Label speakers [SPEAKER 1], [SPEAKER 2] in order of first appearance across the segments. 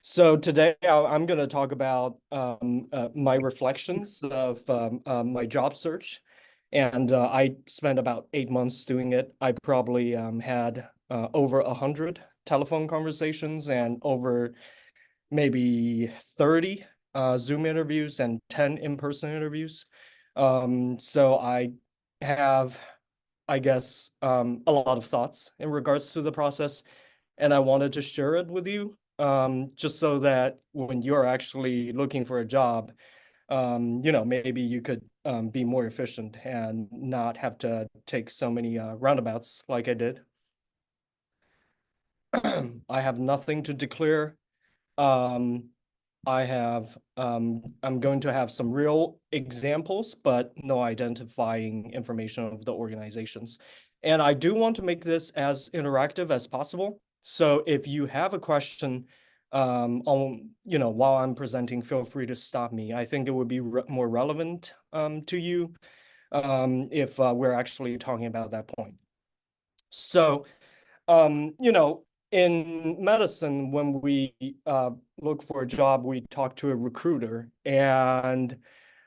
[SPEAKER 1] So today I'm going to talk about my reflections of my job search. And I spent about 8 months doing it. I probably had over 100 telephone conversations and over maybe 30 Zoom interviews and 10 in-person interviews. So I have, I guess, a lot of thoughts in regards to the process, and I wanted to share it with you, just so that when you're actually looking for a job, maybe you could be more efficient and not have to take so many roundabouts like I did. I have nothing to declare. Um, I'm going to have some real examples, but no identifying information of the organizations. And I do want to make this as interactive as possible. So if you have a question, while I'm presenting, feel free to stop me. I think it would be more relevant to you if we're actually talking about that point. So um, you know, in medicine, when we look for a job, we talk to a recruiter. And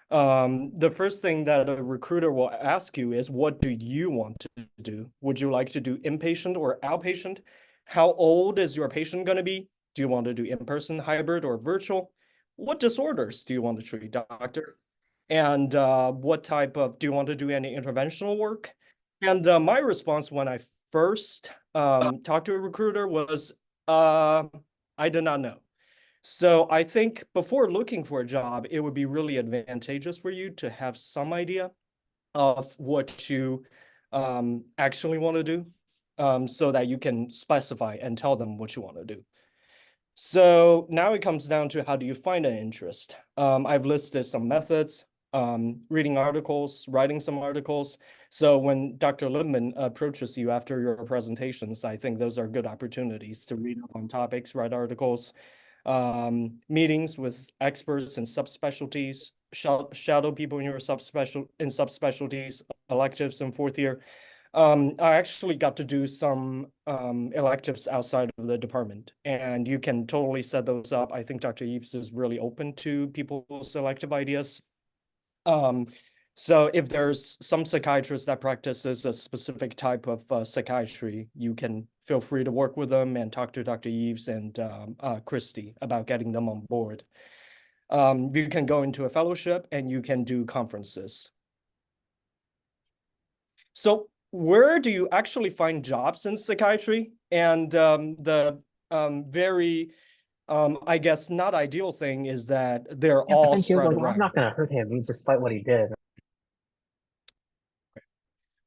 [SPEAKER 1] the first thing that a recruiter will ask you is, what do you want to do? Would you like to do inpatient or outpatient? How old is your patient going to be? Do you want to do in-person, hybrid, or virtual? What disorders do you want to treat, doctor? And what type of, do you want to do any interventional work? And my response when I first talked to a recruiter was, uh, I did not know. So I think before looking for a job, it would be really advantageous for you to have some idea of what you actually want to do, so that you can specify and tell them what you want to do. So now it comes down to, how do you find an interest? I've listed some methods: reading articles, writing some articles. So when Dr. Lipman approaches you after your presentations, I think those are good opportunities to read up on topics, write articles, meetings with experts in subspecialties, shadow people in your subspecialties, electives in fourth year. I actually got to do some electives outside of the department, and you can totally set those up. I think Dr. Eves is really open to people's elective ideas. Um, so if there's some psychiatrist that practices a specific type of psychiatry, you can feel free to work with them and talk to Dr. Eves and Christy about getting them on board. You can go into a fellowship and you can do conferences. So where do you actually find jobs in psychiatry? And the very, I guess, not ideal thing is that they're
[SPEAKER 2] Yeah, but
[SPEAKER 1] all
[SPEAKER 2] then he was
[SPEAKER 1] spread
[SPEAKER 2] like, well, I'm
[SPEAKER 1] around.
[SPEAKER 2] not going to hurt him despite what he did.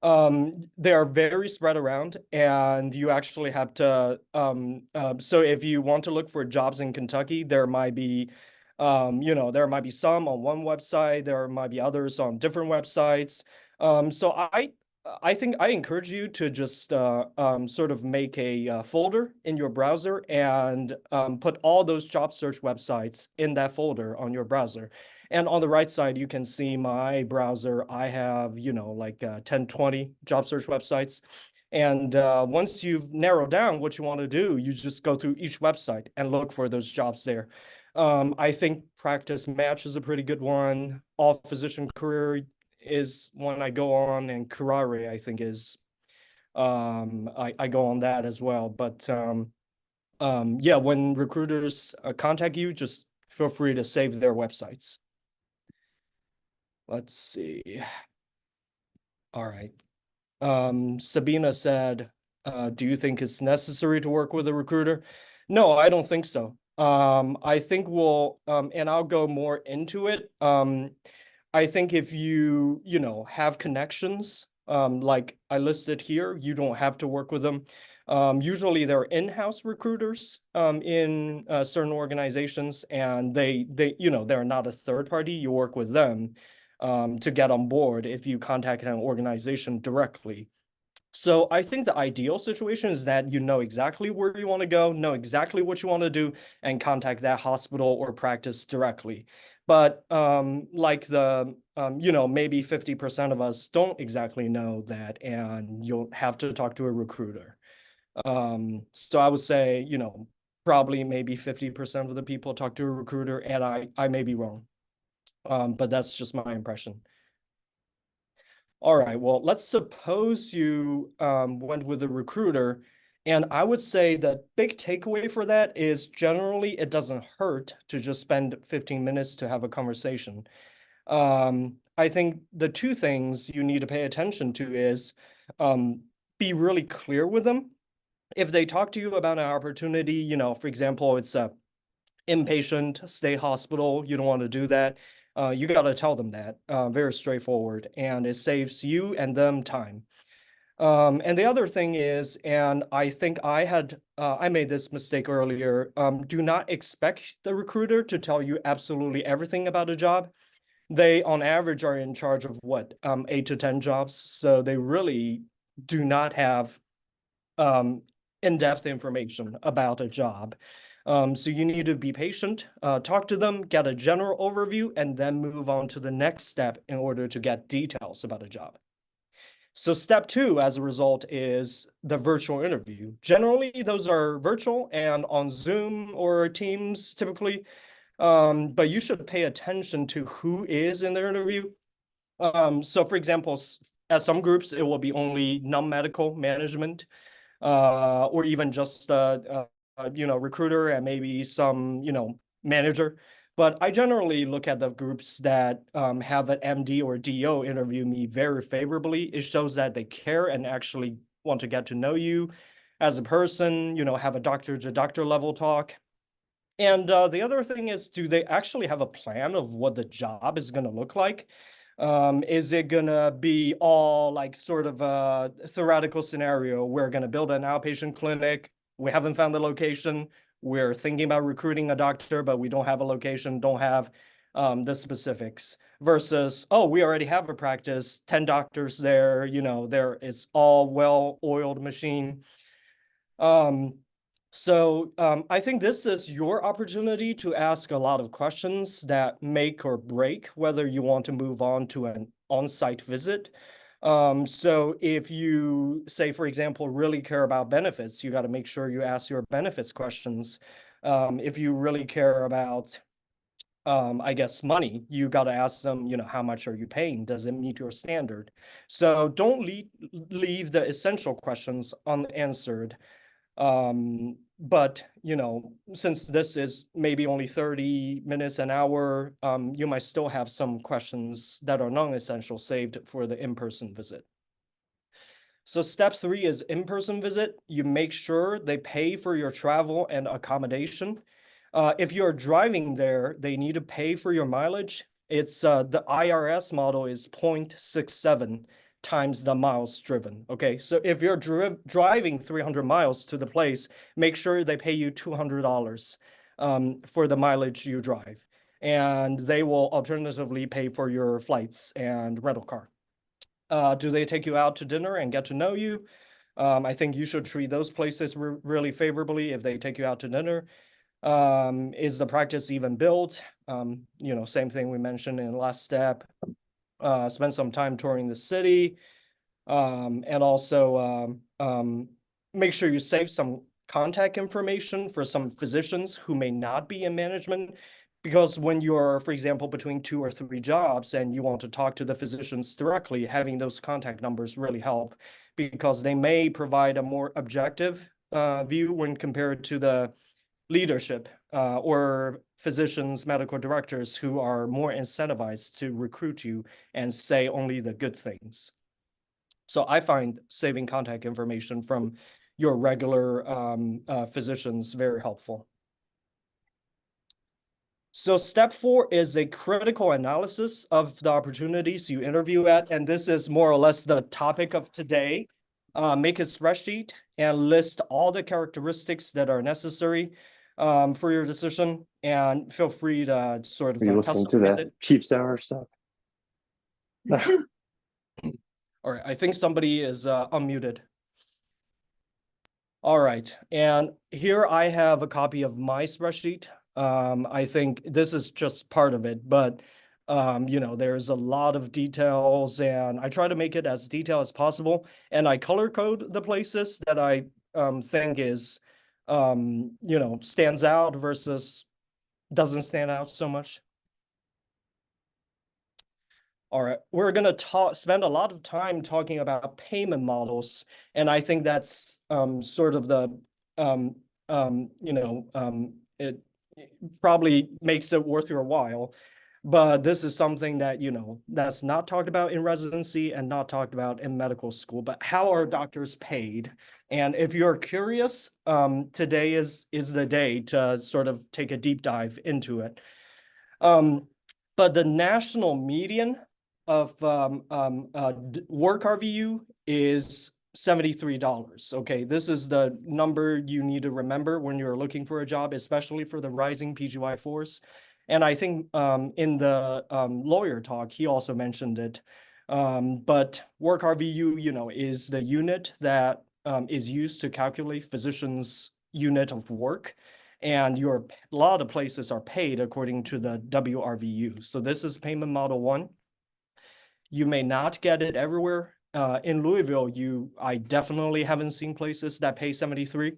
[SPEAKER 1] They are very spread around, and you actually have to. So if you want to look for jobs in Kentucky, there might be, there might be some on one website, there might be others on different websites. So I think I encourage you to just sort of make a folder in your browser and put all those job search websites in that folder on your browser. And on the right side, you can see my browser. I have, like 10, 20 job search websites. And once you've narrowed down what you want to do, you just go through each website and look for those jobs there. I think Practice Match is a pretty good one. All Physician Career is one I go on, and Curare, I think, is I go on that as well. But yeah, when recruiters contact you, just feel free to save their websites. Let's see. All right. Sabina said, do you think it's necessary to work with a recruiter? No, I don't think so. I think and I'll go more into it. I think if you have connections, like I listed here, you don't have to work with them. Usually they're in-house recruiters in certain organizations, and they're not a third party. You work with them to get on board if you contact an organization directly. So I think the ideal situation is that you know exactly where you want to go, know exactly what you want to do, and contact that hospital or practice directly. But maybe 50% of us don't exactly know that, and you'll have to talk to a recruiter. So I would say, probably maybe 50% of the people talk to a recruiter, and I may be wrong. But that's just my impression. All right, well, let's suppose you went with a recruiter, and I would say the big takeaway for that is generally it doesn't hurt to just spend 15 minutes to have a conversation. I think the two things you need to pay attention to is be really clear with them. If they talk to you about an opportunity, you know, for example, it's a inpatient, state hospital, you don't want to do that. You got to tell them that, very straightforward, and it saves you and them time. And the other thing is, and I think I made this mistake earlier, do not expect the recruiter to tell you absolutely everything about a job. They, on average, are in charge of what, 8 to 10 jobs. So they really do not have in-depth information about a job. So you need to be patient, talk to them, get a general overview, and then move on to the next step in order to get details about a job. So step 2, as a result, is the virtual interview. Generally, those are virtual and on Zoom or Teams typically, but you should pay attention to who is in the interview. So for example, at some groups, it will be only non-medical management, or even just recruiter and maybe some manager. But I generally look at the groups that have an MD or DO interview me very favorably. It shows that they care and actually want to get to know you as a person, have a doctor to doctor level talk. And the other thing is, do they actually have a plan of what the job is going to look like? Is it going to be all like sort of a theoretical scenario? We're going to build an outpatient clinic. We haven't found the location. We're thinking about recruiting a doctor, but we don't have a location, don't have the specifics. Versus, oh, we already have a practice, 10 doctors there, it's all well-oiled machine. So I think this is your opportunity to ask a lot of questions that make or break whether you want to move on to an on-site visit. So if you say, for example, really care about benefits, you got to make sure you ask your benefits questions. If you really care about, I guess, money, you got to ask them, how much are you paying? Does it meet your standard? So don't leave the essential questions unanswered. But since this is maybe only 30 minutes, an hour, you might still have some questions that are non-essential saved for the in-person visit. So step 3 is in-person visit. You make sure they pay for your travel and accommodation. If you're driving there, they need to pay for your mileage. It's the IRS model is 0.67 times the miles driven. Okay, so if you're driving 300 miles to the place, make sure they pay you $200 for the mileage you drive. And they will alternatively pay for your flights and rental car. Do they take you out to dinner and get to know you? I think you should treat those places really favorably if they take you out to dinner. Is the practice even built? Same thing we mentioned in the last step. Spend some time touring the city, and also make sure you save some contact information for some physicians who may not be in management. Because when you're, for example, between 2 or 3 jobs and you want to talk to the physicians directly, having those contact numbers really help, because they may provide a more objective view when compared to the leadership or physicians, medical directors who are more incentivized to recruit you and say only the good things. So I find saving contact information from your regular physicians very helpful. So step 4 is a critical analysis of the opportunities you interview at, and this is more or less the topic of today. Make a spreadsheet and list all the characteristics that are necessary for your decision, and feel free to sort of
[SPEAKER 3] Are you listening to
[SPEAKER 1] customize
[SPEAKER 3] the
[SPEAKER 1] it.
[SPEAKER 3] cheap sour stuff?
[SPEAKER 1] All right, I think somebody is unmuted. All right, and here I have a copy of my spreadsheet. I think this is just part of it, but there's a lot of details, and I try to make it as detailed as possible, and I color code the places that I think is stands out versus doesn't stand out so much? All right, we're going to spend a lot of time talking about payment models, and I think that's sort of the it probably makes it worth your while. But this is something that that's not talked about in residency and not talked about in medical school. But how are doctors paid? And if you're curious, today is the day to sort of take a deep dive into it. But the national median of work RVU is $73. Okay, this is the number you need to remember when you're looking for a job, especially for the rising PGY force. And I think in the lawyer talk, he also mentioned it. But work RVU, is the unit that is used to calculate physicians' unit of work. And a lot of places are paid according to the WRVU. So this is payment model 1. You may not get it everywhere. In Louisville, I definitely haven't seen places that pay 73.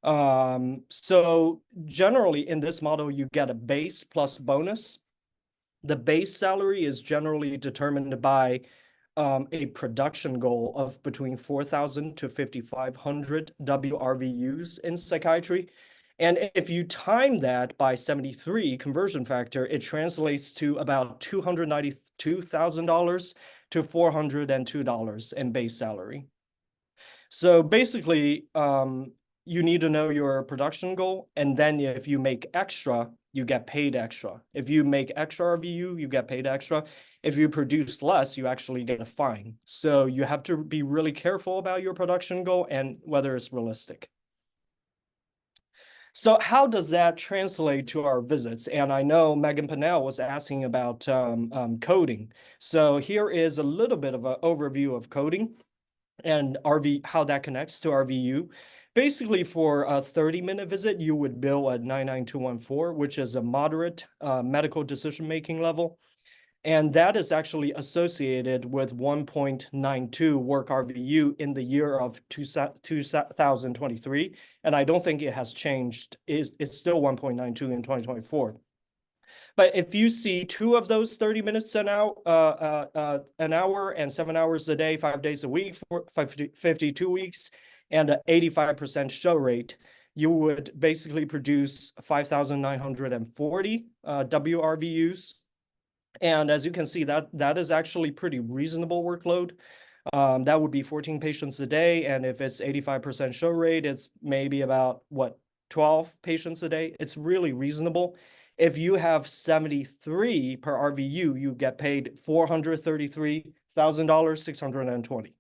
[SPEAKER 1] So generally in this model, you get a base plus bonus. The base salary is generally determined by a production goal of between 4,000 to 5,500 WRVUs in psychiatry. And if you time that by 73 conversion factor, it translates to about $292,000 to $402 in base salary. So basically, you need to know your production goal, and then if you make extra, you get paid extra. If you make extra RVU, you get paid extra. If you produce less, you actually get a fine. So you have to be really careful about your production goal and whether it's realistic. So how does that translate to our visits? And I know Megan Pinnell was asking about coding. So here is a little bit of an overview of coding and how that connects to RVU. Basically, for a 30-minute visit, you would bill at 99214, which is a moderate medical decision-making level. And that is actually associated with 1.92 work RVU in the year of 2023. And I don't think it has changed. It's still 1.92 in 2024. But if you see 2 of those 30 minutes an hour and 7 hours a day, 5 days a week for 52 weeks, and an 85% show rate, you would basically produce 5,940 WRVUs. And as you can see, that is actually pretty reasonable workload. That would be 14 patients a day. And if it's 85% show rate, it's maybe about 12 patients a day. It's really reasonable. If you have 73 per RVU, you get paid $433,000, 620.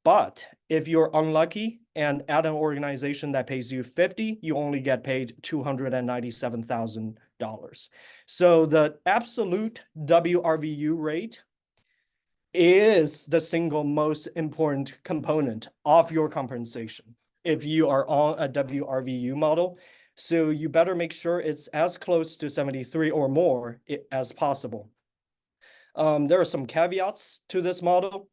[SPEAKER 1] But if you're unlucky and at an organization that pays you 50, you only get paid $297,000. So the absolute WRVU rate is the single most important component of your compensation if you are on a WRVU model. So you better make sure it's as close to 73 or more as possible. There are some caveats to this model.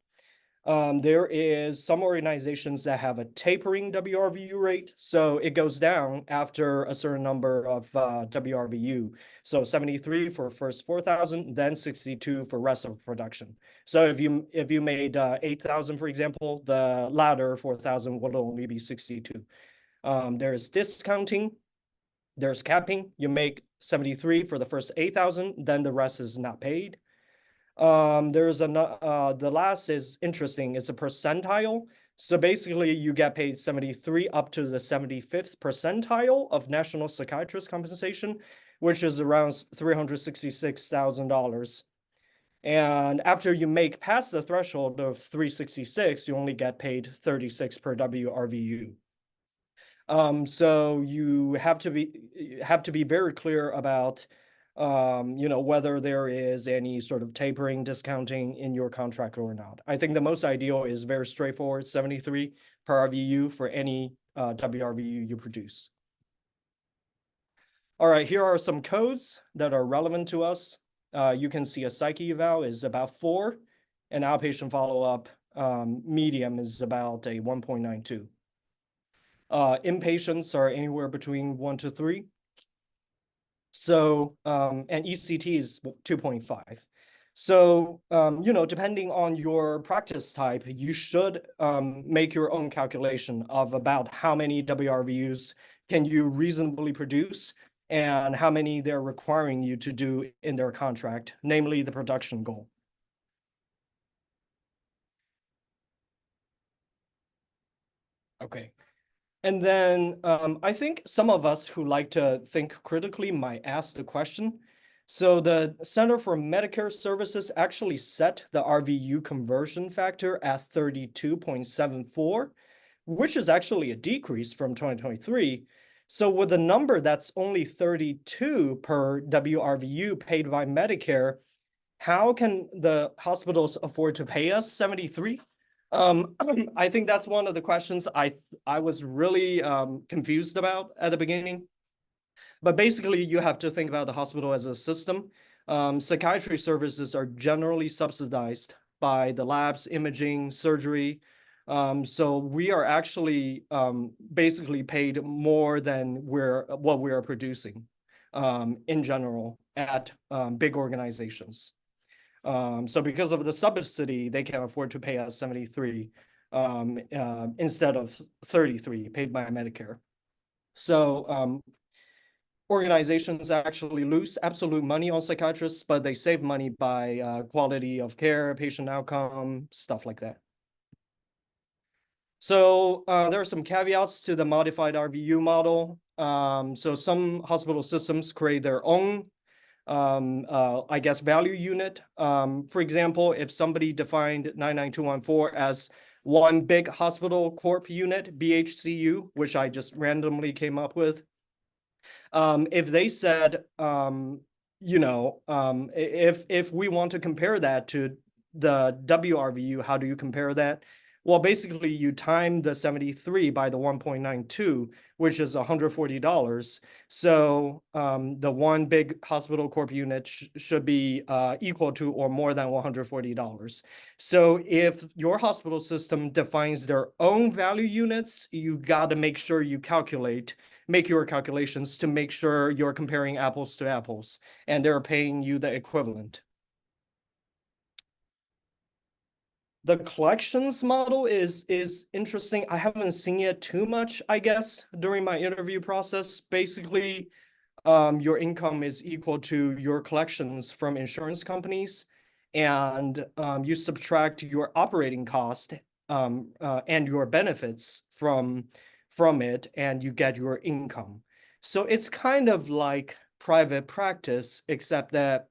[SPEAKER 1] There is some organizations that have a tapering WRVU rate, so it goes down after a certain number of WRVU. So 73 for first 4,000, then 62 for rest of production. So if you made 8,000, for example, the latter 4,000 will only be 62. There's discounting, there's capping. You make 73 for the first 8,000, then the rest is not paid. The last is interesting. It's a percentile. So basically you get paid 73 up to the 75th percentile of national psychiatrist compensation, which is around $366,000. And after you make past the threshold of 366, you only get paid 36 per WRVU. So you have to be very clear about whether there is any sort of tapering, discounting in your contract or not. I think the most ideal is very straightforward, 73 per RVU for any WRVU you produce. All right, here are some codes that are relevant to us. You can see a psyche eval is about 4, and outpatient follow-up medium is about a 1.92. Inpatients are anywhere between 1 to 3. So, and ECT is 2.5. So, depending on your practice type, you should make your own calculation of about how many WRVUs can you reasonably produce and how many they're requiring you to do in their contract, namely the production goal. Okay. And then I think some of us who like to think critically might ask the question. So the Center for Medicare Services actually set the RVU conversion factor at 32.74, which is actually a decrease from 2023. So with a number that's only 32 per WRVU paid by Medicare, how can the hospitals afford to pay us 73? I think that's one of the questions I was really confused about at the beginning. But basically, you have to think about the hospital as a system. Psychiatry services are generally subsidized by the labs, imaging, surgery. So we are actually basically paid more than what we are producing in general at big organizations. So because of the subsidy, they can afford to pay us 73 instead of 33 paid by Medicare. So organizations actually lose absolute money on psychiatrists, but they save money by quality of care, patient outcome, stuff like that. So there are some caveats to the modified RVU model. So some hospital systems create their own I guess, value unit. For example, if somebody defined 99214 as one big hospital corp unit, BHCU, which I just randomly came up with, if they said, if we want to compare that to the WRVU, how do you compare that? Well, basically, you time the 73 by the 1.92, which is $140. So the one big hospital corp unit should be equal to or more than $140. So if your hospital system defines their own value units, you got to make sure you make your calculations to make sure you're comparing apples to apples and they're paying you the equivalent. The collections model is interesting. I haven't seen it too much, I guess, during my interview process. Basically, your income is equal to your collections from insurance companies, and you subtract your operating cost and your benefits from it, and you get your income. So it's kind of like private practice, except that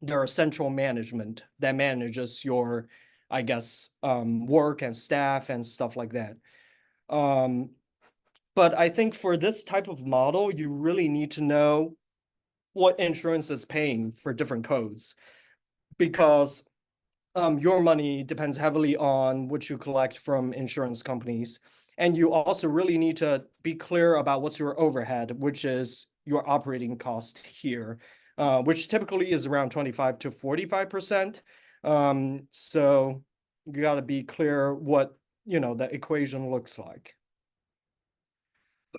[SPEAKER 1] there are central management that manages your, I guess, work and staff and stuff like that. But I think for this type of model, you really need to know what insurance is paying for different codes, because your money depends heavily on what you collect from insurance companies. And you also really need to be clear about what's your overhead, which is your operating cost here, which typically is around 25 to 45%. So you got to be clear what, the equation looks like.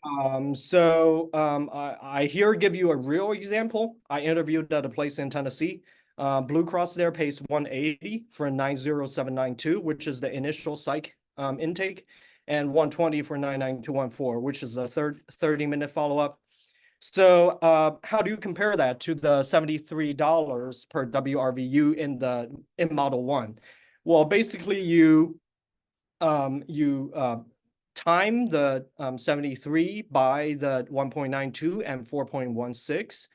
[SPEAKER 1] I here give you a real example. I interviewed at a place in Tennessee. Blue Cross there pays 180 for 90792, which is the initial psych intake, and 120 for 99214, which is a 30-minute follow-up. So how do you compare that to the $73 per WRVU in Model 1? Well, basically you time the 73 by the 1.92 and 4.16.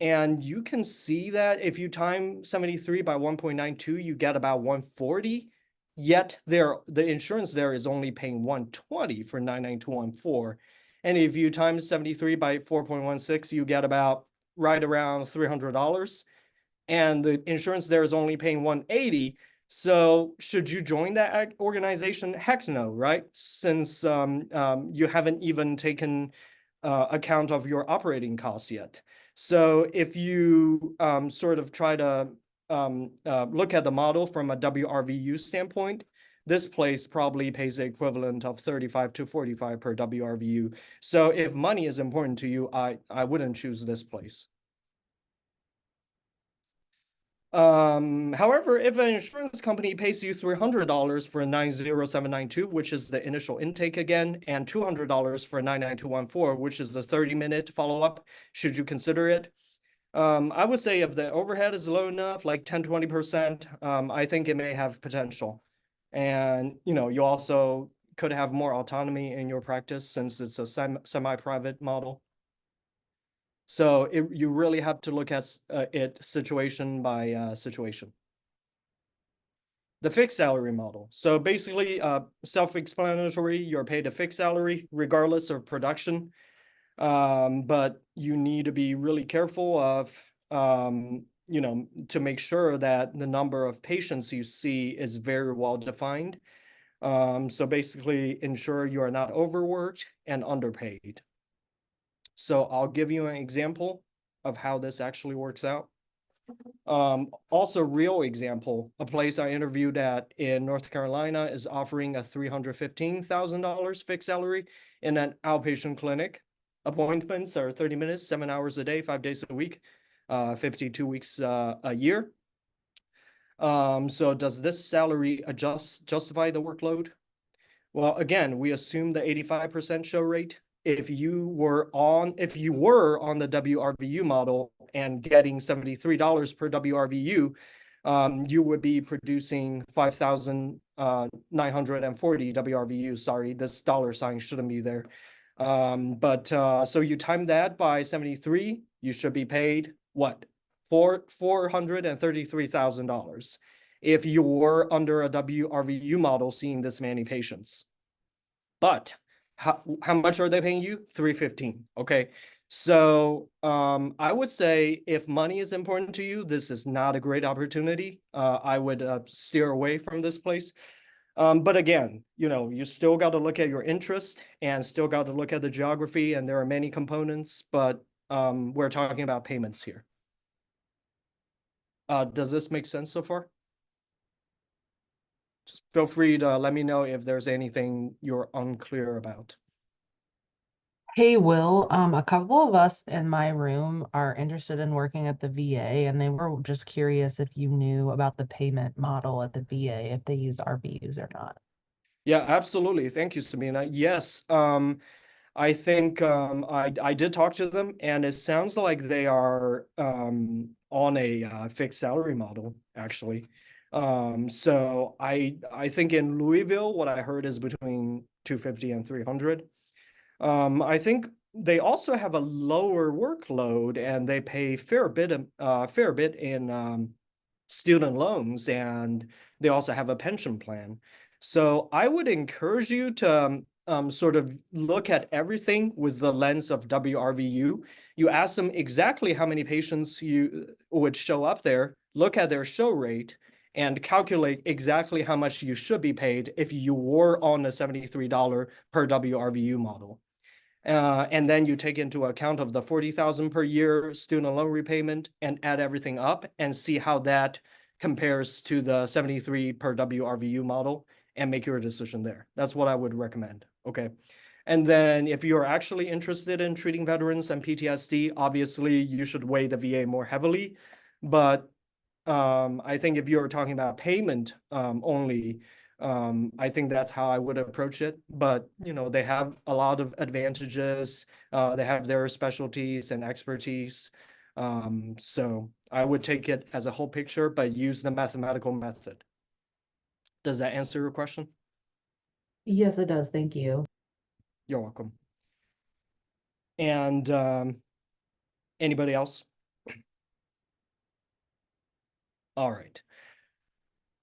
[SPEAKER 1] And you can see that if you time 73 by 1.92, you get about 140. Yet the insurance there is only paying 120 for 99214. And if you times 73 by 4.16, you get about right around $300. And the insurance there is only paying 180. So should you join that organization? Heck no, right? Since you haven't even taken account of your operating costs yet. So if you sort of try to look at the model from a WRVU standpoint, this place probably pays the equivalent of 35 to 45 per WRVU. So if money is important to you, I wouldn't choose this place. However, if an insurance company pays you $300 for a 90792, which is the initial intake again, and $200 for a 99214, which is the 30-minute follow-up, should you consider it? I would say if the overhead is low enough, like 10-20%, I think it may have potential. And, you also could have more autonomy in your practice since it's a semi-private model. So you really have to look at it situation by situation. The fixed salary model. So basically, self-explanatory, you're paid a fixed salary regardless of production. But you need to be really careful of, to make sure that the number of patients you see is very well defined. So basically ensure you are not overworked and underpaid. So I'll give you an example of how this actually works out. Also, real example, a place I interviewed at in North Carolina is offering a $315,000 fixed salary in an outpatient clinic. Appointments are 30 minutes, 7 hours a day, 5 days a week, 52 weeks a year. So does this salary justify the workload? Well, again, we assume the 85% show rate. If you were on the WRVU model and getting $73 per WRVU, you would be producing 5,940 WRVU. Sorry, this dollar sign shouldn't be there. So you time that by 73, you should be paid what? $433,000 if you were under a WRVU model seeing this many patients. But how much are they paying you? $315. Okay. So I would say if money is important to you, this is not a great opportunity. I would steer away from this place. But again, you still got to look at your interest and still got to look at the geography, and there are many components, but we're talking about payments here. Does this make sense so far? Just feel free to let me know if there's anything you're unclear about.
[SPEAKER 3] Hey, Will, a couple of us in my room are interested in working at the VA, and they were just curious if you knew about the payment model at the VA, if they use RVUs or not.
[SPEAKER 1] Yeah, absolutely. Thank you, Sabina. Yes, I think I did talk to them, and it sounds like they are on a fixed salary model, actually. So I think in Louisville, what I heard is between 250 and 300. I think they also have a lower workload, and they pay fair bit in student loans, and they also have a pension plan. So I would encourage you to sort of look at everything with the lens of WRVU. You ask them exactly how many patients you would show up there, look at their show rate, and calculate exactly how much you should be paid if you were on a $73 per WRVU model. And then you take into account of the 40,000 per year student loan repayment and add everything up and see how that compares to the 73 per WRVU model and make your decision there. That's what I would recommend. Okay. And then if you're actually interested in treating veterans and PTSD, obviously you should weigh the VA more heavily. But I think if you're talking about payment only, I think that's how I would approach it. But, they have a lot of advantages. They have their specialties and expertise. So I would take it as a whole picture, but use the mathematical method. Does that answer your question?
[SPEAKER 3] Yes, it does. Thank you.
[SPEAKER 1] You're welcome. And anybody else? All right.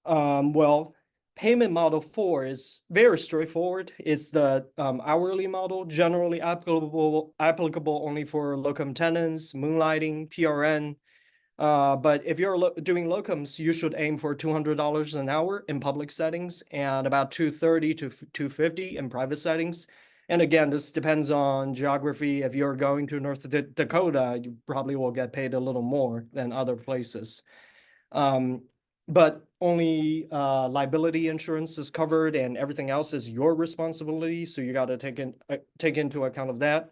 [SPEAKER 1] Well, payment model 4 is very straightforward. It's the hourly model, generally applicable only for locum tenens, moonlighting, PRN. But if you're doing locums, you should aim for $200 an hour in public settings and about $230 to $250 in private settings. And again, this depends on geography. If you're going to North Dakota, you probably will get paid a little more than other places. but only liability insurance is covered and everything else is your responsibility. So you got to take into account of that.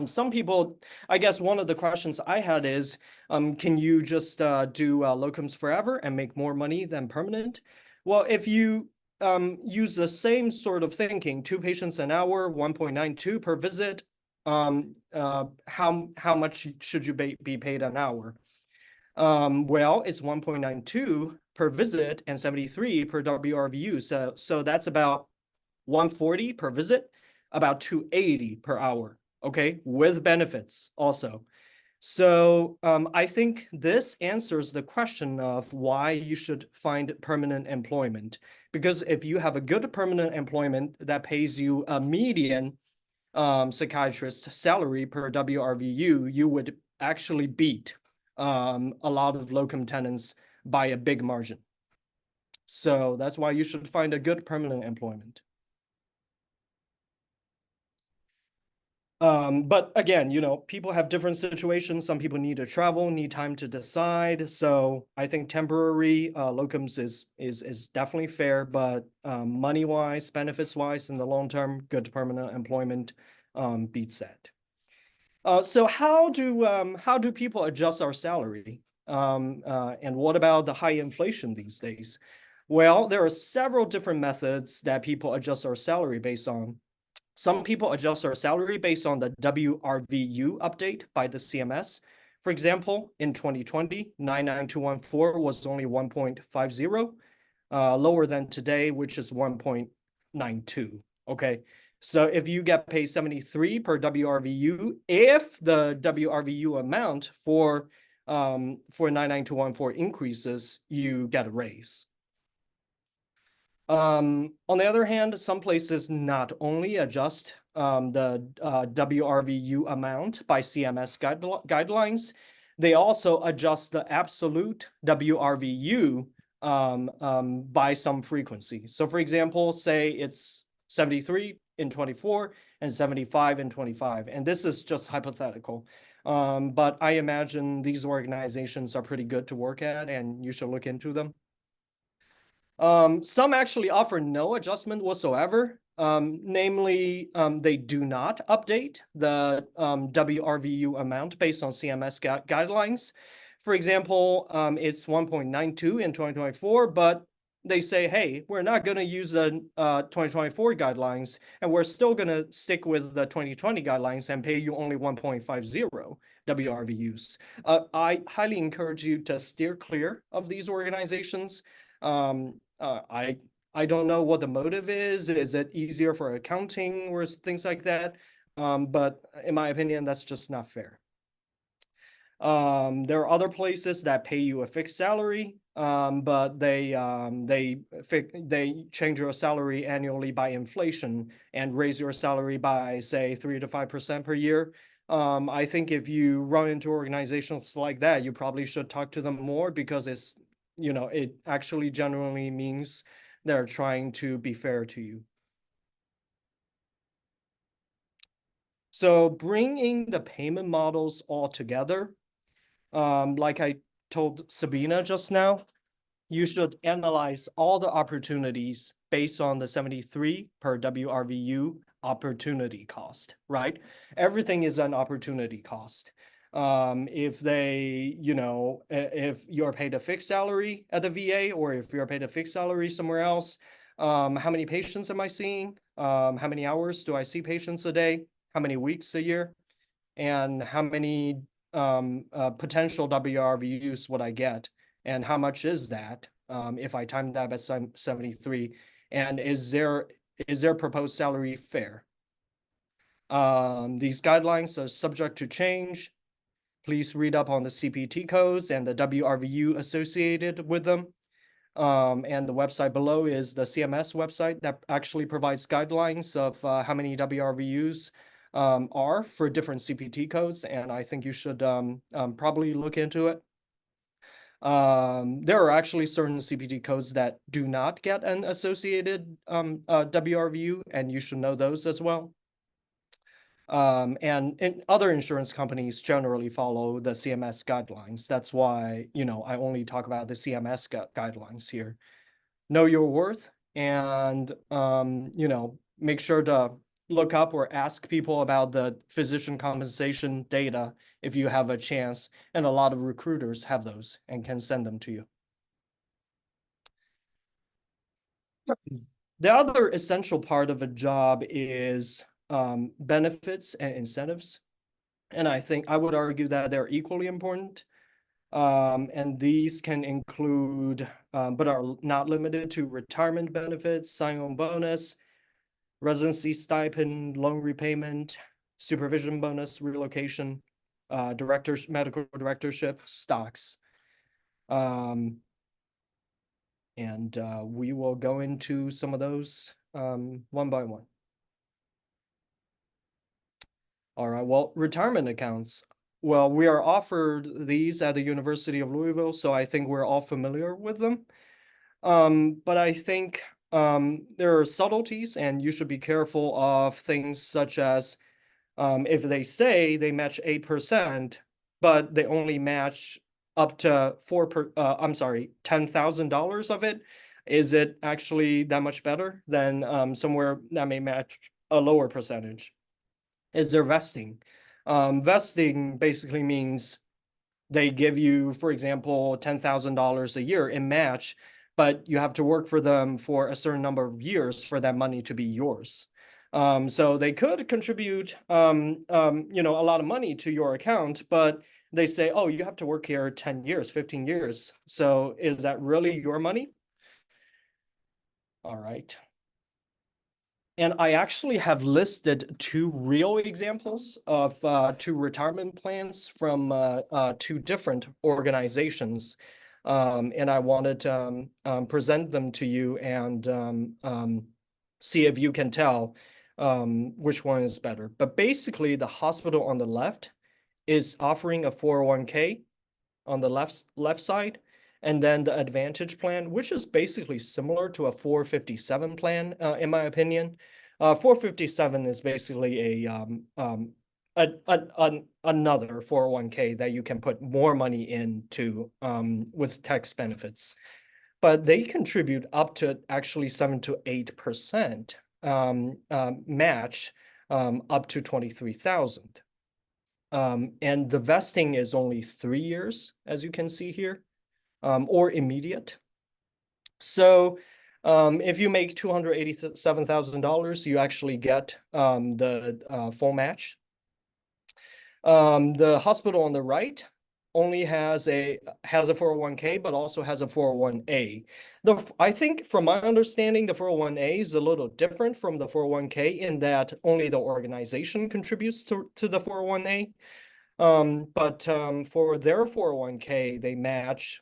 [SPEAKER 1] Some people, I guess one of the questions I had is, can you just do locums forever and make more money than permanent? Well, if you use the same sort of thinking, 2 patients an hour, 1.92 per visit, how much should you be paid an hour? Well, it's 1.92 per visit and 73 per WRVU. So that's about 140 per visit, about 280 per hour. Okay, with benefits also. So I think this answers the question of why you should find permanent employment. Because if you have a good permanent employment that pays you a median psychiatrist salary per WRVU, you would actually beat a lot of locum tenens by a big margin. So that's why you should find a good permanent employment. But again, people have different situations. Some people need to travel, need time to decide. So I think temporary locums is definitely fair, but money-wise, benefits-wise, in the long term, good permanent employment beats that. So how do people adjust our salary? And what about the high inflation these days? Well, there are several different methods that people adjust our salary based on. Some people adjust our salary based on the WRVU update by the CMS. For example, in 2020, 99214 was only 1.50, lower than today, which is 1.92. Okay, so if you get paid 73 per WRVU, if the WRVU amount for 99214 increases, you get a raise. On the other hand, some places not only adjust the WRVU amount by CMS guidelines, they also adjust the absolute WRVU by some frequency. So for example, say it's 73 in 24 and 75 in 25. And this is just hypothetical. But I imagine these organizations are pretty good to work at and you should look into them. Some actually offer no adjustment whatsoever. Namely, they do not update the WRVU amount based on CMS guidelines. For example, it's 1.92 in 2024, but they say, hey, we're not going to use the 2024 guidelines, and we're still going to stick with the 2020 guidelines and pay you only 1.50 WRVUs. I highly encourage you to steer clear of these organizations. I don't know what the motive is. Is it easier for accounting or things like that? But in my opinion, that's just not fair. There are other places that pay you a fixed salary, but they change your salary annually by inflation and raise your salary by, say, 3 to 5% per year. I think if you run into organizations like that, you probably should talk to them more because it actually generally means they're trying to be fair to you. So bringing the payment models all together, like I told Sabina just now, you should analyze all the opportunities based on the 73 per WRVU opportunity cost, right? Everything is an opportunity cost. If you're paid a fixed salary at the VA or if you're paid a fixed salary somewhere else, how many patients am I seeing? How many hours do I see patients a day? How many weeks a year? And how many potential WRVUs would I get? And how much is that if I time that by 73? And is their proposed salary fair? These guidelines are subject to change. Please read up on the CPT codes and the WRVU associated with them. And the website below is the CMS website that actually provides guidelines of how many WRVUs are for different CPT codes. And I think you should probably look into it. There are actually certain CPT codes that do not get an associated WRVU, and you should know those as well. And other insurance companies generally follow the CMS guidelines. That's why, I only talk about the CMS guidelines here. Know your worth, and, make sure to look up or ask people about the physician compensation data if you have a chance. And a lot of recruiters have those and can send them to you. The other essential part of a job is benefits and incentives. And I would argue that they're equally important. And these can include, but are not limited to, retirement benefits, sign-on bonus, residency stipend, loan repayment, supervision bonus, relocation, medical directorship, stocks. And we will go into some of those one by one. All right, well, retirement accounts. Well, we are offered these at the University of Louisville, so I think we're all familiar with them. But I think there are subtleties, and you should be careful of things such as if they say they match 8%, but they only match up to $10,000 of it. Is it actually that much better than somewhere that may match a lower percentage? Is there vesting? Vesting basically means they give you, for example, $10,000 a year in match, but you have to work for them for a certain number of years for that money to be yours. So they could contribute, a lot of money to your account, but they say, oh, you have to work here 10 years, 15 years. So is that really your money? All right. And I actually have listed two real examples of two retirement plans from two different organizations. And I wanted to present them to you and see if you can tell which one is better. But basically, the hospital on the left is offering a 401k on the left side, and then the Advantage plan, which is basically similar to a 457 plan, in my opinion. 457 is basically another 401k that you can put more money into with tax benefits. But they contribute up to actually 7 to 8% match up to 23,000. And the vesting is only 3 years, as you can see here, or immediate. So if you make $287,000, you actually get the full match. The hospital on the right only has a 401k, but also has a 401a. I think, from my understanding, the 401a is a little different from the 401k in that only the organization contributes to the 401a. But for their 401k, they match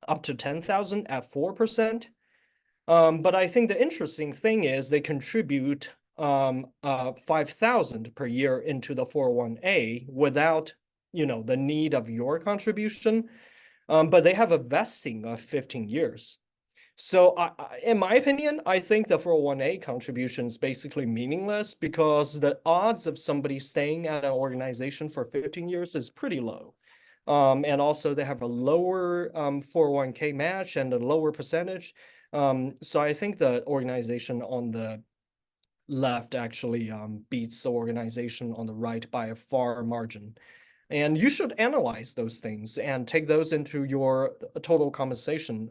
[SPEAKER 1] up to 10,000 at 4%. But I think the interesting thing is they contribute 5,000 per year into the 401a without, the need of your contribution. But they have a vesting of 15 years. So in my opinion, I think the 401a contribution is basically meaningless because the odds of somebody staying at an organization for 15 years is pretty low. And also they have a lower 401k match and a lower percentage. So I think the organization on the left actually beats the organization on the right by a far margin. And you should analyze those things and take those into your total compensation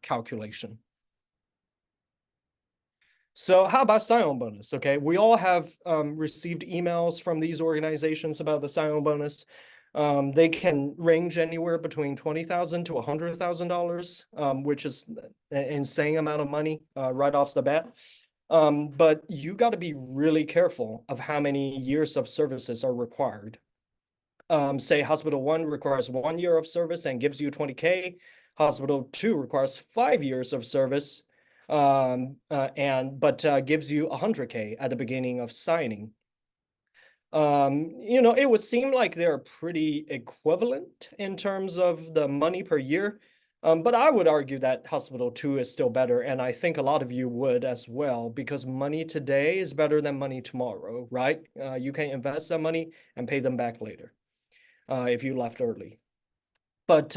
[SPEAKER 1] calculation. So how about sign-on bonus? Okay, we all have received emails from these organizations about the sign-on bonus. They can range anywhere between $20,000 to $100,000, which is an insane amount of money right off the bat. But you got to be really careful of how many years of services are required. Say Hospital 1 requires 1 year of service and gives you 20K. Hospital 2 requires 5 years of service, but gives you 100K at the beginning of signing. It would seem like they're pretty equivalent in terms of the money per year. But I would argue that hospital 2 is still better, and I think a lot of you would as well, because money today is better than money tomorrow, right? You can invest that money and pay them back later if you left early. But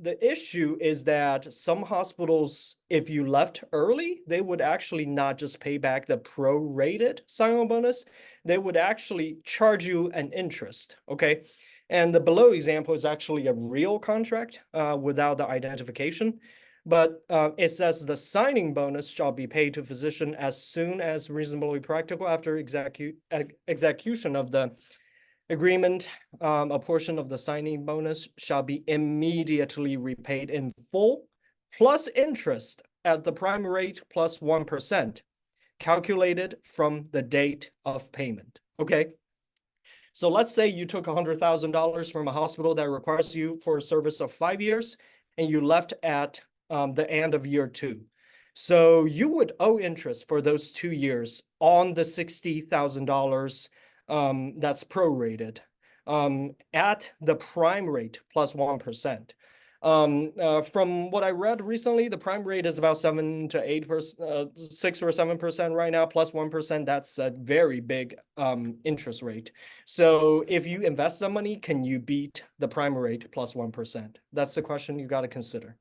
[SPEAKER 1] the issue is that some hospitals, if you left early, they would actually not just pay back the prorated sign-on bonus, they would actually charge you an interest, okay? And the below example is actually a real contract without the identification. But it says the signing bonus shall be paid to physician as soon as reasonably practical after execution of the agreement. A portion of the signing bonus shall be immediately repaid in full, plus interest at the prime rate plus 1%, calculated from the date of payment. Okay. So let's say you took $100,000 from a hospital that requires you for a service of 5 years, and you left at the end of year 2. So you would owe interest for those 2 years on the $60,000 that's prorated at the prime rate plus 1%. From what I read recently, the prime rate is about 7 to 8%, 6 or 7% right now, plus 1%. That's a very big interest rate. So if you invest some money, can you beat the prime rate plus 1%? That's the question you got to consider.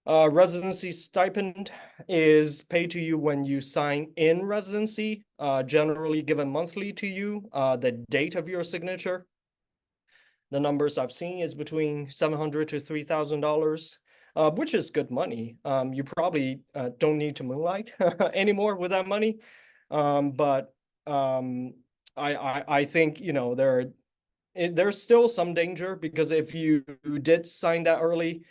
[SPEAKER 1] Residency stipend is paid to you when you sign in residency, generally given monthly to you, the date of your signature. The numbers I've seen is between $700 to $3,000, which is good money. You probably don't need to moonlight anymore with that money. But I think, you know, there's still some danger, because if you did sign that early,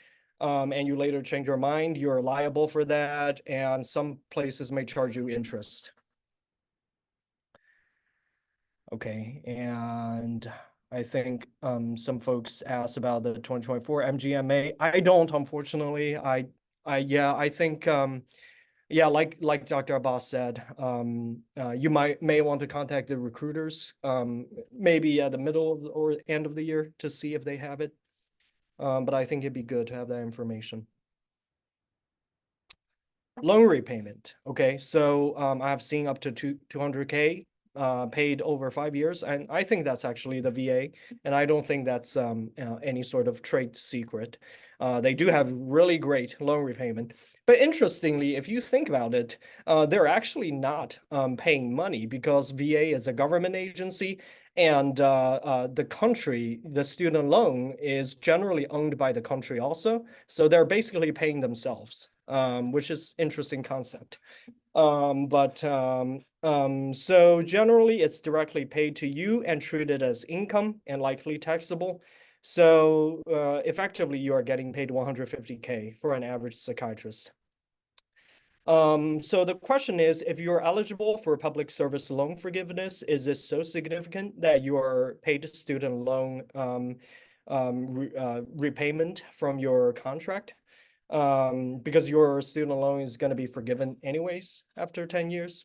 [SPEAKER 1] and you later change your mind, you're liable for that, and some places may charge you interest. Okay, and I think some folks asked about the 2024 MGMA. I don't, unfortunately. I think yeah, like Dr. Abbas said, you may want to contact the recruiters, maybe at the middle of or end of the year to see if they have it. But I think it'd be good to have that information. Loan repayment. Okay, so I've seen up to 200K paid over 5 years, and I think that's actually the VA, and I don't think that's any sort of trade secret. They do have really great loan repayment. But interestingly, if you think about it, they're actually not paying money, because VA is a government agency, and the country, the student loan is generally owned by the country also. So they're basically paying themselves, which is interesting concept. So generally it's directly paid to you and treated as income and likely taxable. So effectively you are getting paid 150K for an average psychiatrist. So the question is, if you're eligible for public service loan forgiveness, is this so significant that you are paid student loan repayment from your contract? Because your student loan is going to be forgiven anyways after 10 years.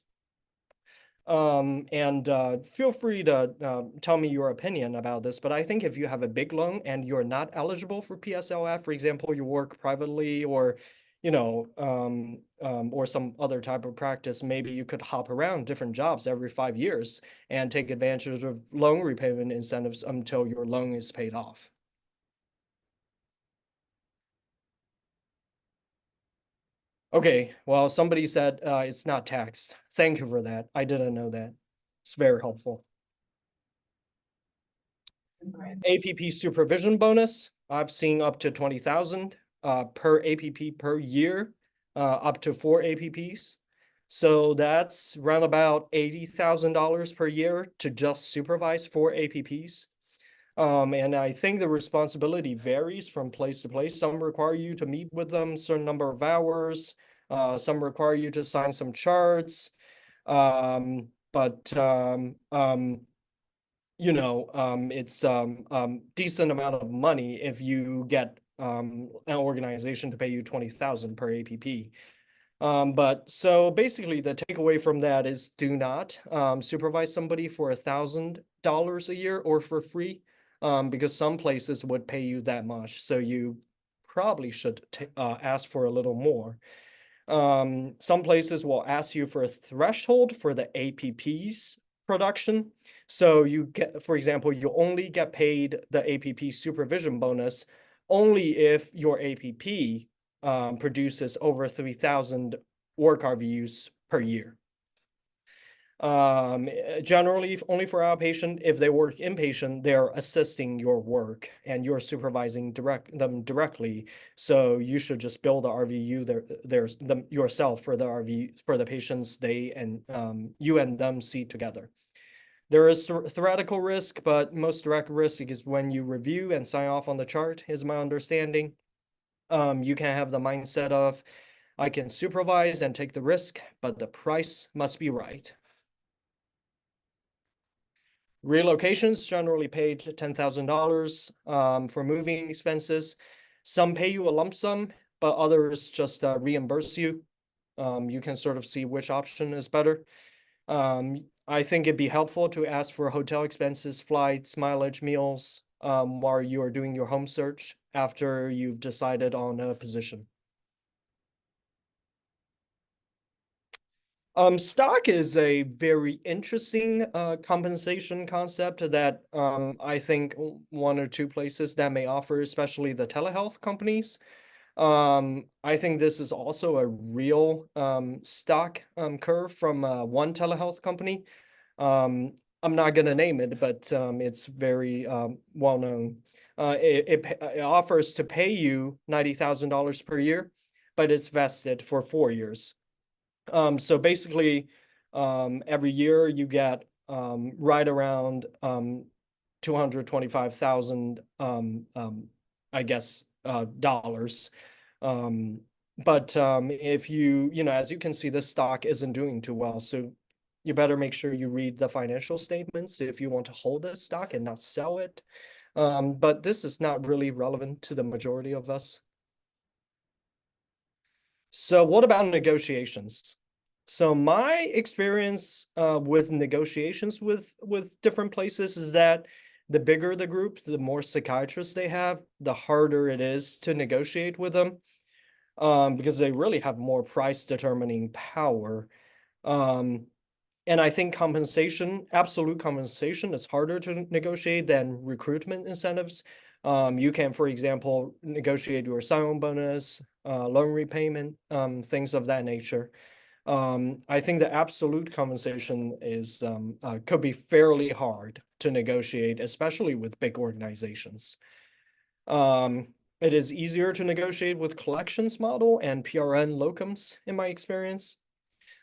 [SPEAKER 1] Feel free to tell me your opinion about this, but I think if you have a big loan and you're not eligible for PSLF, for example, you work privately, or you know, or some other type of practice, maybe you could hop around different jobs every 5 years and take advantage of loan repayment incentives until your loan is paid off. Okay, well, somebody said it's not taxed. Thank you for that. I didn't know that. It's very helpful. APP supervision bonus, I've seen up to 20,000 per APP per year, up to 4 APPs. So that's around about $80,000 per year to just supervise 4 APPs. And I think the responsibility varies from place to place. Some require you to meet with them a certain number of hours. Some require you to sign some charts. You know, it's decent amount of money if you get an organization to pay you 20,000 per APP. But so basically the takeaway from that is, do not supervise somebody for $1,000 a year or for free. because some places would pay you that much. So you probably should ask for a little more. Some places will ask you for a threshold for the APP's production. So you get, for example, you only get paid the APP supervision bonus only if your APP produces over 3,000 work RVUs per year. Generally, only for outpatient. If they work inpatient, they're assisting your work and you're supervising them directly. So you should just build the RVU yourself for the RV for the patients they and you and them see together. There is theoretical risk, but most direct risk is when you review and sign off on the chart, is my understanding. You can have the mindset of, I can supervise and take the risk, but the price must be right. Relocations generally paid $10,000 for moving expenses. Some pay you a lump sum, but others just reimburse you. You can sort of see which option is better. I think it'd be helpful to ask for hotel expenses, flights, mileage, meals while you are doing your home search after you've decided on a position. Stock is a very interesting compensation concept that I think one or two places that may offer, especially the telehealth companies. I think this is also a real stock curve from one telehealth company. I'm not going to name it, but it's very well known. It offers to pay you $90,000 per year, but it's vested for 4 years. So basically, every year you get right around 225,000, I guess, dollars. But if you know, as you can see, this stock isn't doing too well. So you better make sure you read the financial statements if you want to hold this stock and not sell it. But this is not really relevant to the majority of us. So what about negotiations? So my experience with negotiations with different places is that the bigger the group, the more psychiatrists they have, the harder it is to negotiate with them because they really have more price determining power. And I think compensation, absolute compensation, is harder to negotiate than recruitment incentives. You can, for example, negotiate your sign-on bonus, loan repayment, things of that nature. I think the absolute compensation is could be fairly hard to negotiate, especially with big organizations. It is easier to negotiate with collections model and PRN locums, in my experience.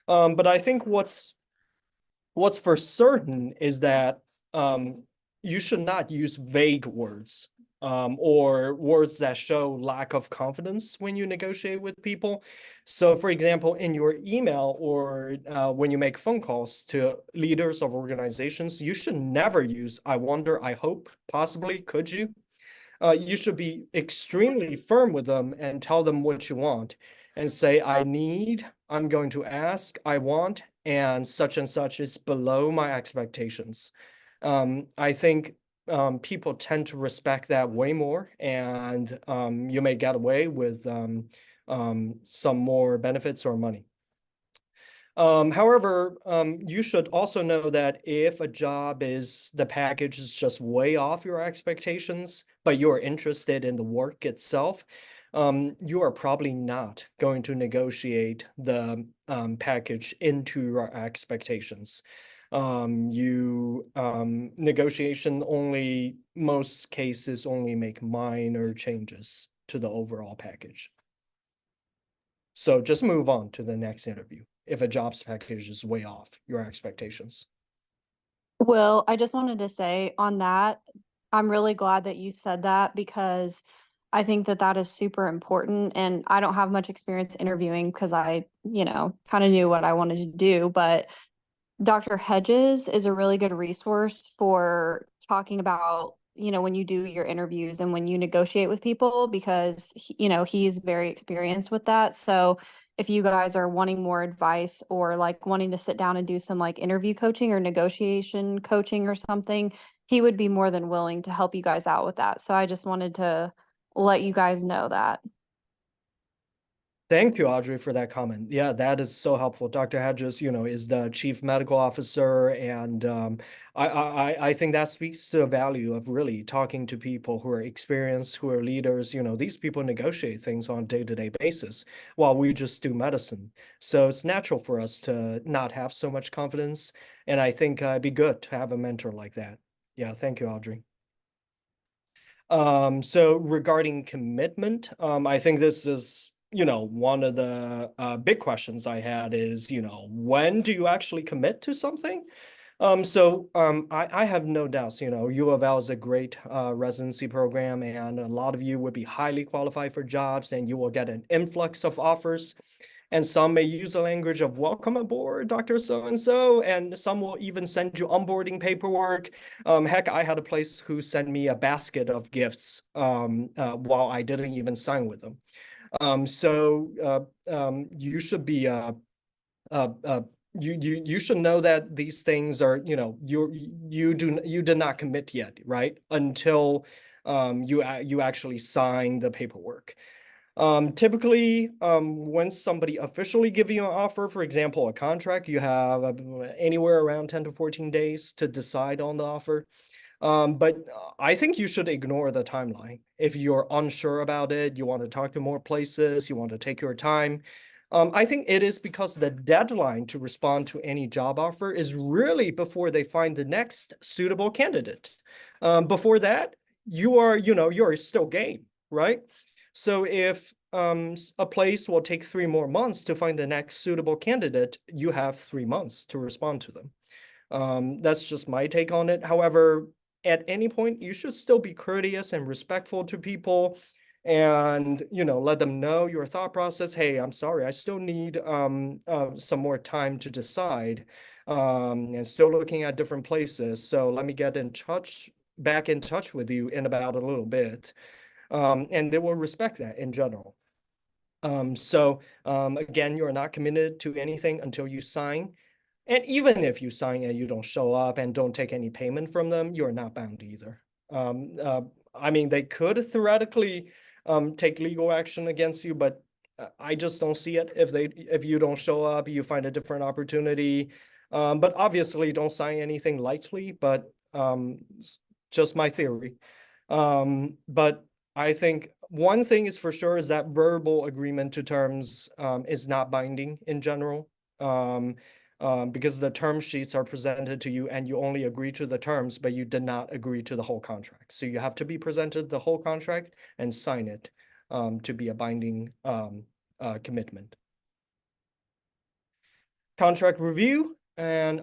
[SPEAKER 1] But I think what's for certain is that you should not use vague words or words that show lack of confidence when you negotiate with people. So, for example, in your email or when you make phone calls to leaders of organizations, you should never use "I wonder," "I hope," "possibly," "could you." You should be extremely firm with them and tell them what you want and say, I need, I'm going to ask, I want, and such is below my expectations. I think people tend to respect that way more, and you may get away with some more benefits or money. However, you should also know that if the package is just way off your expectations, but you're interested in the work itself, you are probably not going to negotiate the package into your expectations. Negotiation only, most cases only make minor changes to the overall package. So just move on to the next interview if a jobs package is way off your expectations.
[SPEAKER 4] Well, I just wanted to say on that, I'm really glad that you said that because I think that that is super important. And I don't have much experience interviewing because I, kind of knew what I wanted to do. But Dr. Hedges is a really good resource for talking about, when you do your interviews and when you negotiate with people because, he's very experienced with that. So if you guys are wanting more advice or like wanting to sit down and do some like interview coaching or negotiation coaching or something, he would be more than willing to help you guys out with that. So I just wanted to let you guys know that.
[SPEAKER 1] Thank you, Audrey, for that comment. Yeah, that is so helpful. Dr. Hedges, is the chief medical officer, and I think that speaks to the value of really talking to people who are experienced, who are leaders. These people negotiate things on a day-to-day basis while we just do medicine. So it's natural for us to not have so much confidence, and I think it'd be good to have a mentor like that. Yeah, thank you, Audrey. So regarding commitment, I think this is one of the big questions I had is, when do you actually commit to something? I have no doubts, U of L is a great residency program, and a lot of you would be highly qualified for jobs, and you will get an influx of offers. And some may use the language of welcome aboard, Dr. So-and-so, and some will even send you onboarding paperwork. Heck, I had a place who sent me a basket of gifts while I didn't even sign with them. You should be you should know that these things are, you did not commit yet, right? Until you actually sign the paperwork. Typically, when somebody officially give you an offer, for example, a contract, you have anywhere around 10 to 14 days to decide on the offer. But I think you should ignore the timeline. If you're unsure about it, you want to talk to more places, you want to take your time. I think it is because the deadline to respond to any job offer is really before they find the next suitable candidate. Before that, you're still game, right? So if a place will take 3 more months to find the next suitable candidate, you have 3 months to respond to them. That's just my take on it. However, at any point, you should still be courteous and respectful to people and, let them know your thought process. Hey, I'm sorry, I still need some more time to decide and still looking at different places. So let me get back in touch with you in about a little bit. And they will respect that in general. Again, you are not committed to anything until you sign. And even if you sign and you don't show up and don't take any payment from them, you're not bound either. I mean, they could theoretically take legal action against you, but I just don't see it. If you don't show up, you find a different opportunity. But obviously, don't sign anything lightly. But just my theory. But I think one thing is for sure is that verbal agreement to terms is not binding in general. Because the term sheets are presented to you and you only agree to the terms, but you did not agree to the whole contract. So you have to be presented the whole contract and sign it to be a binding commitment. Contract review. And,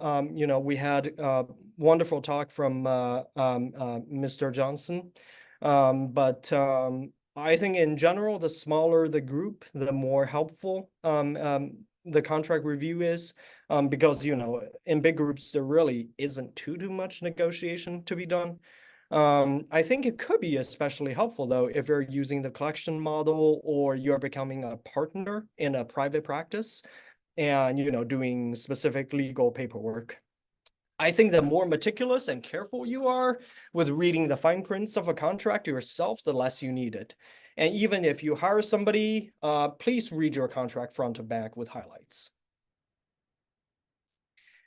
[SPEAKER 1] we had a wonderful talk from Mr. Johnson. But I think in general, the smaller the group, the more helpful the contract review is, because, in big groups, there really isn't too much negotiation to be done. I think it could be especially helpful, though, if you're using the collection model or you're becoming a partner in a private practice and, doing specific legal paperwork. I think the more meticulous and careful you are with reading the fine prints of a contract yourself, the less you need it. And even if you hire somebody, please read your contract front to back with highlights.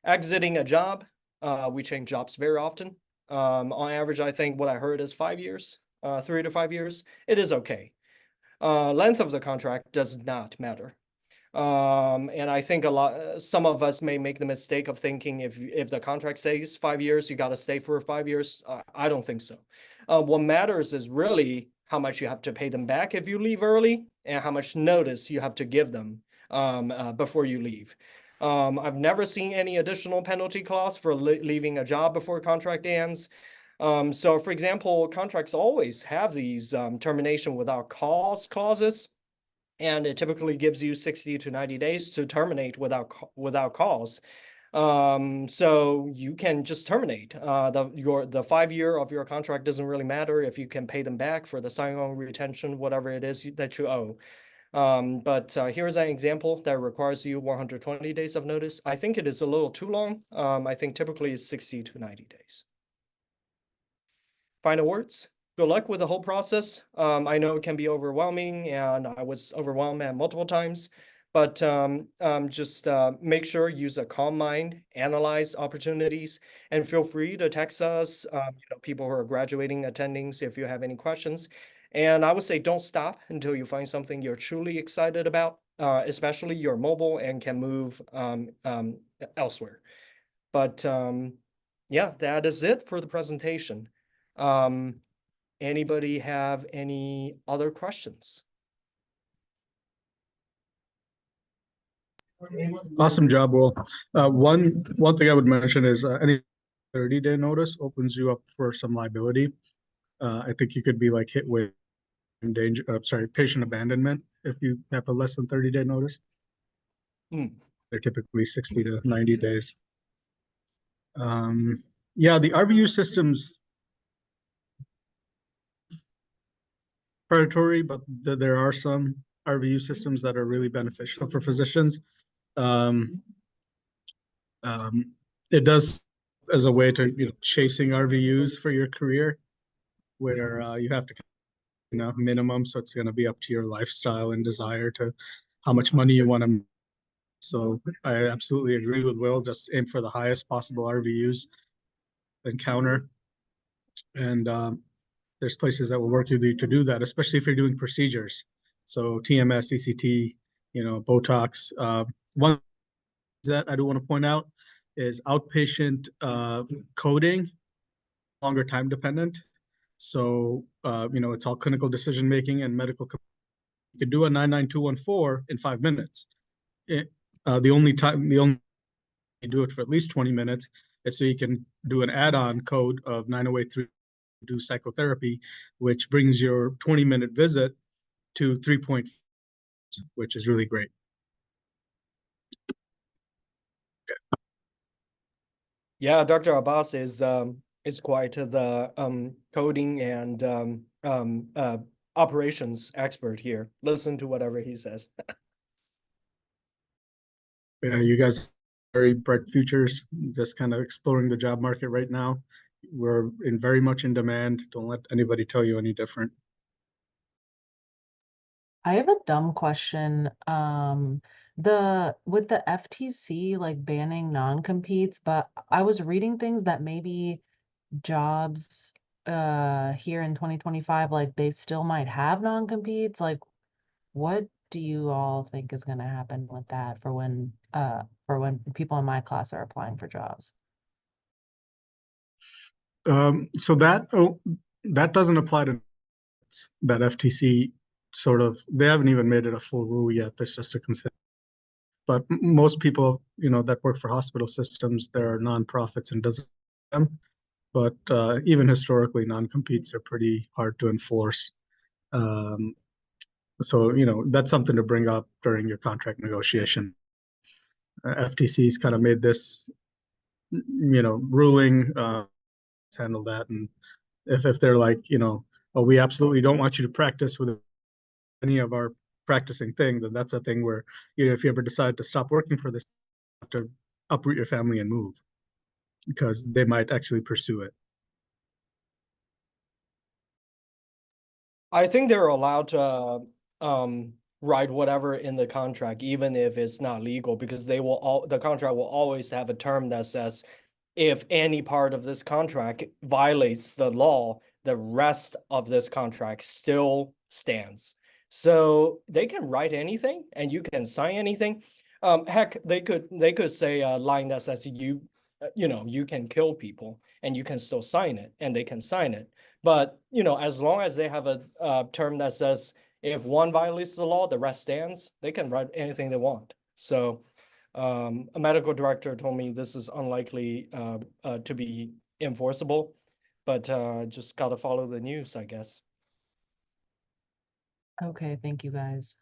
[SPEAKER 1] Exiting a job, we change jobs very often. On average, I think what I heard is 5 years, 3 to 5 years. It is okay. Length of the contract does not matter. And I think some of us may make the mistake of thinking if the contract says 5 years, you got to stay for 5 years. I don't think so. What matters is really how much you have to pay them back if you leave early and how much notice you have to give them before you leave. I've never seen any additional penalty clause for leaving a job before contract ends. So for example, contracts always have these termination without cause clauses. And it typically gives you 60 to 90 days to terminate without cause. So you can just terminate. The 5 year of your contract doesn't really matter if you can pay them back for the sign-on retention, whatever it is that you owe. But here's an example that requires you 120 days of notice. I think it is a little too long. I think typically it's 60 to 90 days. final words? Good luck with the whole process. I know it can be overwhelming, and I was overwhelmed at multiple times. But just make sure, use a calm mind, analyze opportunities, and feel free to text us, people who are graduating attendings if you have any questions. And I would say don't stop until you find something you're truly excited about, especially you're mobile and can move elsewhere. But yeah, that is it for the presentation. Anybody have any other questions?
[SPEAKER 5] Awesome job, Will. One thing I would mention is any 30-day notice opens you up for some liability. I think you could be like hit with patient abandonment if you have a less than 30-day notice. They're typically 60 to 90 days. Yeah, the RVU systems predatory, but there are some RVU systems that are really beneficial for physicians. It does as a way to chasing RVUs for your career, where you have to minimum, so it's going to be up to your lifestyle and desire to how much money you want to. So I absolutely agree with Will. Just aim for the highest possible RVUs encounter, and there's places that will work with you to do that, especially if you're doing procedures. So TMS, ECT, Botox. One that I do want to point out is outpatient coding, longer time dependent. So it's all clinical decision making and medical. You could do a 99214 in 5 minutes. The only you do it for at least 20 minutes is so you can do an add-on code of 9083 do psychotherapy, which brings your 20-minute visit to 3.5, which is really great.
[SPEAKER 1] Yeah, Dr. Abbas is quite the coding and operations expert here. Listen to whatever he says.
[SPEAKER 5] Yeah, you guys very bright futures, just kind of exploring the job market right now. We're very much in demand. Don't let anybody tell you any different.
[SPEAKER 3] I have a dumb question. With the FTC like banning non-competes, but I was reading things that maybe jobs here in 2025, like they still might have non-competes. Like, what do you all think is gonna happen with that for when people in my class are applying for jobs?
[SPEAKER 5] So that doesn't apply to that FTC they haven't even made it a full rule yet. That's just a consider. But most people, that work for hospital systems, there are nonprofits and doesn't them. But even historically, non-competes are pretty hard to enforce. So that's something to bring up during your contract negotiation. FTC's kind of made this, ruling, handle that, and if they're like, oh, we absolutely don't want you to practice with any of our practicing thing, then that's a thing where, if you ever decide to stop working for this, you have to uproot your family and move, because they might actually pursue it.
[SPEAKER 1] I think they're allowed to write whatever in the contract, even if it's not legal, because the contract will always have a term that says if any part of this contract violates the law, the rest of this contract still stands. So they can write anything and you can sign anything. Heck, they could say a line that says you can kill people and you can still sign it, and they can sign it. But as long as they have a term that says if one violates the law, the rest stands, they can write anything they want. So a medical director told me this is unlikely to be enforceable, but just gotta follow the news, I guess.
[SPEAKER 3] Okay, thank you guys.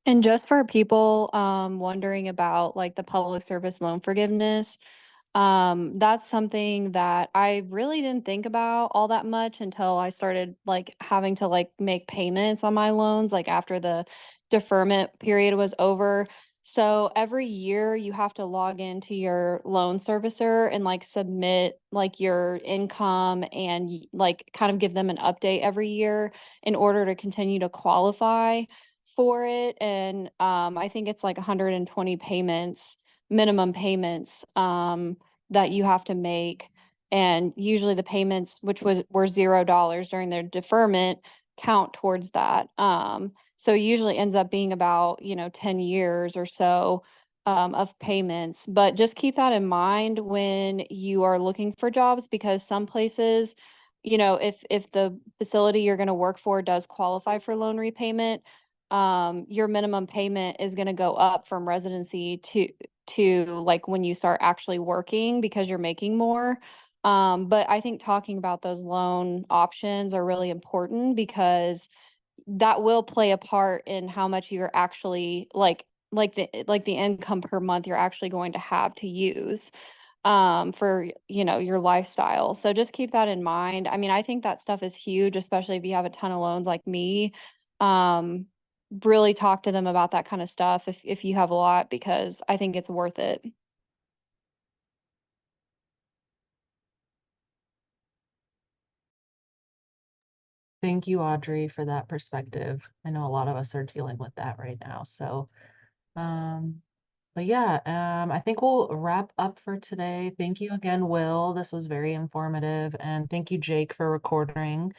[SPEAKER 4] And just for people wondering about like the public service loan forgiveness, that's something that I really didn't think about all that much until I started like having to like make payments on my loans, like after the deferment period was over. So every year you have to log into your loan servicer and like submit like your income and like kind of give them an update every year in order to continue to qualify for it. And I think it's like 120 payments, minimum payments that you have to make. And usually the payments, which were $0 during their deferment, count towards that. So it usually ends up being about, 10 years or so of payments. But just keep that in mind when you are looking for jobs, because some places, if the facility you're going to work for does qualify for loan repayment, your minimum payment is going to go up from residency to like when you start actually working because you're making more. But I think talking about those loan options are really important because that will play a part in how much you're actually like the income per month you're actually going to have to use for your lifestyle. So just keep that in mind. I mean, I think that stuff is huge, especially if you have a ton of loans like me. Um, really talk to them about that kind of stuff if you have a lot, because I think it's worth it.
[SPEAKER 3] Thank you, Audrey, for that perspective. I know a lot of us are dealing with that right now. So, but yeah, I think we'll wrap up for today. Thank you again, Will. This was very informative. And thank you, Jake, for recording.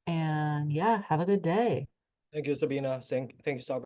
[SPEAKER 3] And yeah, have a good day.
[SPEAKER 1] Thank you, Sabina. Thank you, Sabina.